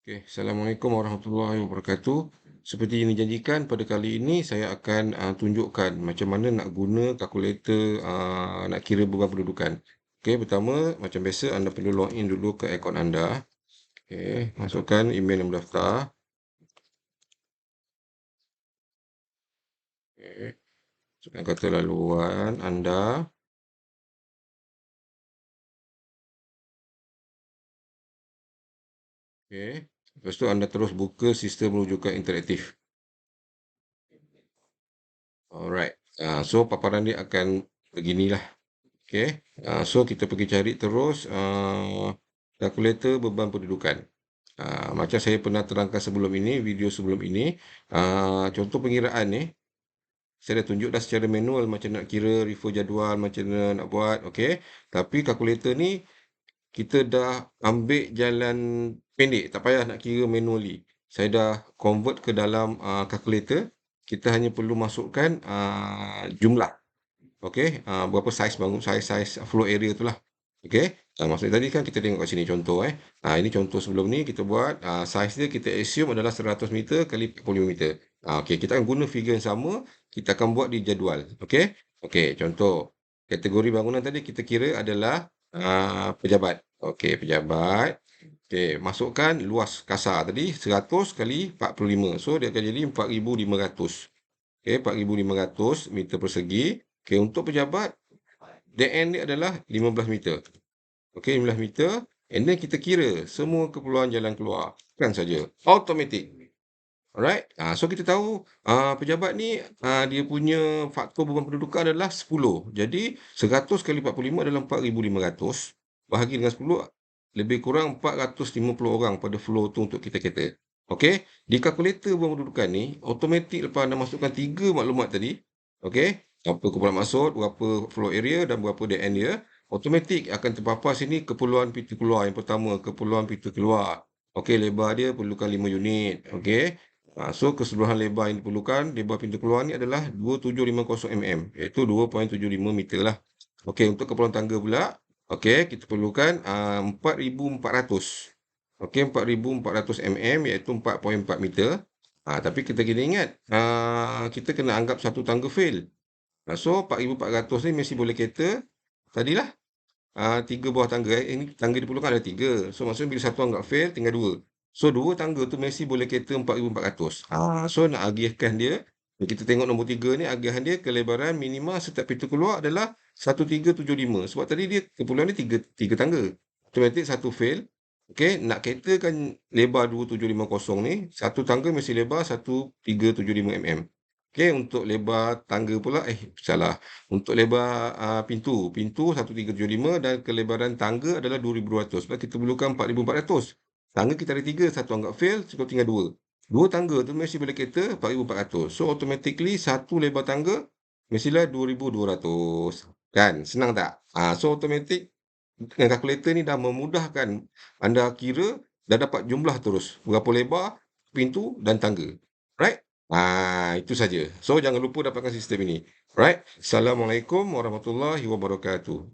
Okey, Assalamualaikum warahmatullahi wabarakatuh. Seperti yang dijanjikan pada kali ini saya akan tunjukkan macam mana nak guna kalkulator nak kira beban pendudukan. Okey, pertama macam biasa anda perlu login dulu ke akaun anda. Okey, masukkan email yang mendaftar. Okey, masukkan kata laluan anda. Okey, lepas tu anda terus buka sistem rujukan interaktif. Alright. So paparan dia akan beginilah. Okey. So kita pergi cari terus kalkulator beban pendudukan. Macam saya pernah terangkan sebelum ini, video sebelum ini, contoh pengiraan ni, saya dah tunjuk dah secara manual macam nak kira, refer jadual, macam mana nak buat, okey. Tapi kalkulator ni, kita dah ambil jalan pendek, tak payah nak kira manually. Saya dah convert ke dalam kalkulator, kita hanya perlu masukkan jumlah. Okey, berapa saiz bangun saiz floor area tu lah. Okey, maksud tadi kan kita tengok kat sini contoh ini contoh sebelum ni kita buat saiz dia kita assume adalah 100 meter kali 45 meter. Okey, kita akan guna figure yang sama, kita akan buat di jadual. Okey. Okey, contoh kategori bangunan tadi kita kira adalah pejabat. Okey, pejabat. Okey, masukkan luas kasar tadi 100 kali 45. So dia akan jadi 4,500. Okey, 4,500 meter persegi. Okey, untuk pejabat, DN dia adalah 15 meter. Okey, 15 meter. And then kita kira semua keperluan jalan keluar. Kan saja. Automatic. Alright. So kita tahu pejabat ni dia punya faktor beban pendudukan adalah 10. Jadi 100 kali 45 adalah 4,500. Bahagi dengan 10, lebih kurang 450 orang pada floor tu untuk kita kata. Okey. Di kalkulator beban pendudukan ni, automatik lepas anda masukkan 3 maklumat tadi. Okey. Apa keperluan maksud, berapa floor area dan berapa DN dia. Automatik akan terpapar sini keperluan pintu keluar. Yang pertama, keperluan pintu keluar. Okey, lebar dia perlukan 5 unit. Okey. So keseluruhan lebar yang diperlukan, lebar pintu keluar ni adalah 2750 mm, iaitu 2.75 meter lah. Okey, untuk keperluan tangga pula, okey, kita perlukan 4,400. Okey, 4,400 mm iaitu 4.4 meter. Tapi kita kena ingat, kita kena anggap satu tangga fail. So 4,400 ni mesti boleh kata tadilah 3 buah tangga. Ini tangga diperlukan ada 3. So maksudnya bila satu anggap fail, tinggal 2. So 2 tangga tu mesti boleh kata 4,400. So nak agihkan dia, kita tengok nombor 3 ni, agihan dia kelebaran minima setiap pintu keluar adalah 1375. Sebab tadi dia keperluan ni 3 tangga. Automatik satu fail. Okey, nak katakan lebar 2750 ni, satu tangga mesti lebar 1375 mm. Okey, untuk lebar tangga pula, salah. Untuk lebar pintu 1375 dan kelebaran tangga adalah 2,200. Sebab kita perlukan 4,400. Tangga kita ada 3, satu anggap fail, cukup tinggal 2. 2 tangga tu mesti boleh kata 4,400. So automatically satu lebar tangga mestilah 2,200. Kan? Senang tak? So automatic dengan kalkulator ni dah memudahkan anda kira, dah dapat jumlah terus. Berapa lebar pintu dan tangga. Right? Itu saja. So jangan lupa dapatkan sistem ini. Right? Assalamualaikum warahmatullahi wabarakatuh.